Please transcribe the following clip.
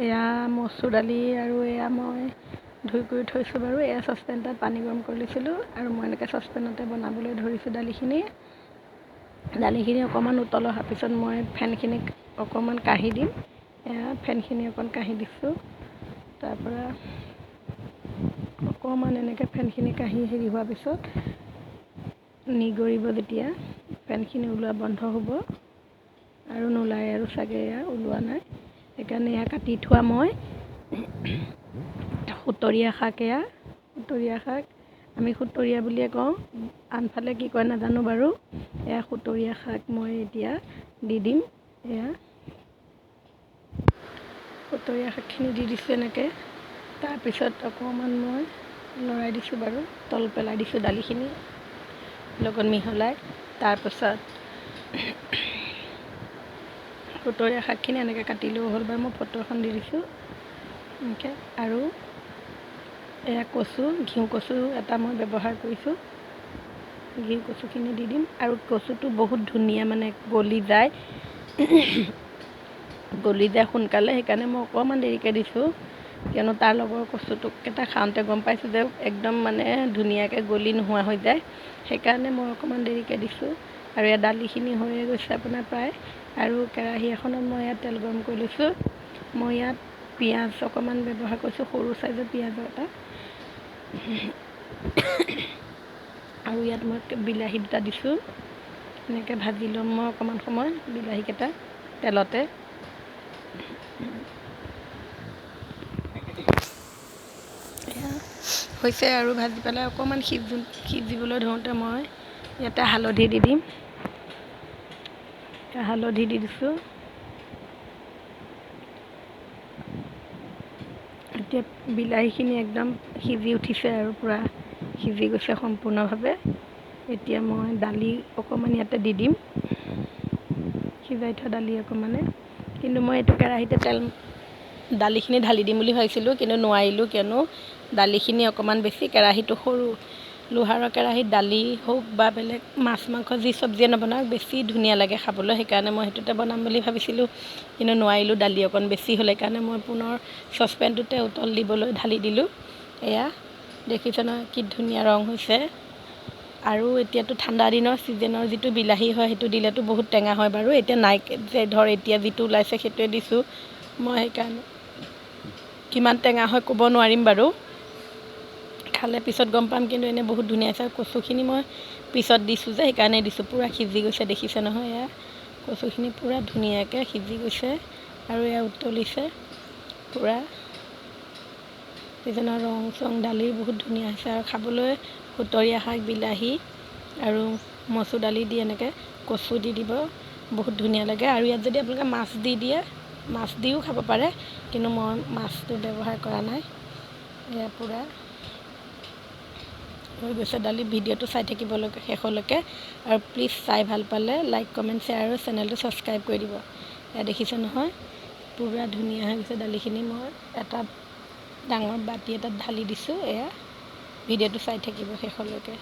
এয়া মচুৰ দালি আৰু এয়া মই ধুই কৰি থৈছোঁ বাৰু। এয়া চচপেন এটাত পানী গৰম কৰি লৈছিলোঁ আৰু মই এনেকৈ চচপেনতে বনাবলৈ ধৰিছোঁ দালিখিনি অকণমান উতল অহাৰ পিছত মই ফেনখিনি অকণমান কাঢ়ি দিম। এয়া ফেনখিনি অকণ কাঢ়ি দিছোঁ। তাৰপৰা অকণমান এনেকৈ ফেনখিনি কাঢ়ি হেৰি হোৱাৰ পিছত নিগৰিব যেতিয়া ফেনখিনি ওলোৱা বন্ধ হ'ব আৰু নোলায় আৰু চাগে এয়া ওলোৱা নাই। সেইকাৰণে এয়া কাটি থোৱা মই সুতৰীয়া শাক, আমি সুতৰীয়া বুলিয়ে কওঁ, আনফালে কি কয় নাজানো বাৰু। এয়া সুতৰীয়া শাক মই এতিয়া দি দিম। এয়া সুতৰীয়া শাকখিনি দি দিছোঁ এনেকৈ। তাৰপিছত অকণমান মই লৰাই দিছোঁ বাৰু, তল পেলাই দিছোঁ দালিখিনি লগত মিহলাই। তাৰপিছত সুতৰীয়া শাকখিনি এনেকৈ কাটিলেও হ'ল বাৰু, মই ফটো এখন দি দিছোঁ এনেকৈ। আৰু এয়া ঘিউ কচু এটা মই ব্যৱহাৰ কৰিছোঁ। ঘিউ কচুখিনি দি দিম আৰু কচুটো বহুত ধুনীয়া মানে গলি যায় সোনকালে। সেইকাৰণে মই অকণমান দেৰিকৈ দিছোঁ, কিয়নো তাৰ লগৰ কচুটোকেইটা খাওঁতে গম পাইছোঁ যে একদম মানে ধুনীয়াকৈ গলি নোহোৱা হৈ যায়। সেইকাৰণে মই অকণমান দেৰিকৈ দিছোঁ। আৰু ইয়াত দালিখিনি হৈয়ে গৈছে আপোনাৰ প্ৰায়। আৰু কেৰাহী এখনত মই ইয়াত তেল গৰম কৰি লৈছোঁ। মই ইয়াত পিঁয়াজ অকণমান ব্যৱহাৰ কৰিছোঁ, সৰু চাইজৰ পিঁয়াজ এটা। আৰু ইয়াত মই বিলাহী দুটা দিছোঁ। এনেকৈ ভাজি ল'ম মই অকণমান সময় বিলাহীকেইটা তেলতে। হৈছে আৰু ভাজি পেলাই অকণমান সিজিবলৈ ধৰোঁতে মই ইয়াতে হালধি দি দিম। হালধি দি দিছোঁ। এতিয়া বিলাহীখিনি একদম সিজি উঠিছে আৰু পূৰা সিজি গৈছে সম্পূৰ্ণভাৱে। এতিয়া মই দালি অকণমান ইয়াতে দি দিম, সিজাই থোৱা দালি অকণমানে। কিন্তু মই এইটো কেৰাহীতে দালিখিনি ঢালি দিম বুলি ভাবিছিলোঁ, কিন্তু নোৱাৰিলোঁ, কিয়নো দালিখিনি অকণমান বেছি, কেৰাহীটো সৰু। লোহাৰৰ কেৰাহীত দালি হওক বা বেলেগ মাছ মাংস যি চব্জিয়ে নবনাওক বেছি ধুনীয়া লাগে খাবলৈ। সেইকাৰণে মই সেইটোতে বনাম বুলি ভাবিছিলোঁ, কিন্তু নোৱাৰিলোঁ, দালি অকণ বেছি হ'লে। সেইকাৰণে মই পুনৰ চচপেনটোতে উতল দিবলৈ ঢালি দিলোঁ। এয়া দেখিছে নহয় কি ধুনীয়া ৰং হৈছে। আৰু এতিয়াতো ঠাণ্ডা দিনৰ ছিজনৰ যিটো বিলাহী হয় সেইটো দিলেতো বহুত টেঙা হয় বাৰু। এতিয়া নাই যে এতিয়া যিটো ওলাইছে সেইটোৱে দিছোঁ মই। সেইকাৰণে কিমান টেঙা হয় ক'ব নোৱাৰিম বাৰু, খালে পিছত গম পাম। কিন্তু এনেই বহুত ধুনীয়া হৈছে। কচুখিনি মই পিছত দিছোঁ যে সেইকাৰণে দিছোঁ। পূৰা সিজি গৈছে, দেখিছে নহয়। এয়া কচুখিনি পূৰা ধুনীয়াকৈ সিজি গৈছে আৰু এয়া উতলিছে পূৰা। সেইজনৰ ৰং চং দালিৰ বহুত ধুনীয়া হৈছে। আৰু খাবলৈ সুতৰীয়া শাক, বিলাহী আৰু মচুৰ দালি দি এনেকৈ কচু দি দিব, বহুত ধুনীয়া লাগে। আৰু ইয়াত যদি আপোনালোকে মাছ দি দিয়ে, মাছ দিও খাব পাৰে, কিন্তু মই মাছটো ব্যৱহাৰ কৰা নাই। এয়া পূৰা হৈ গৈছে দালি। ভিডিঅ'টো চাই থাকিবলৈকে শেষলৈকে। আৰু প্লিজ চাই ভাল পালে লাইক, কমেণ্ট, শ্বেয়াৰ আৰু চেনেলটো ছাবস্ক্ৰাইব কৰি দিব। এয়া দেখিছে নহয় পূৰা ধুনীয়া হৈ গৈছে দালিখিনি। মই এটা ডাঙৰ বাতি এটাত ঢালি দিছোঁ। এয়া ভিডিঅ'টো চাই থাকিব শেষলৈকে।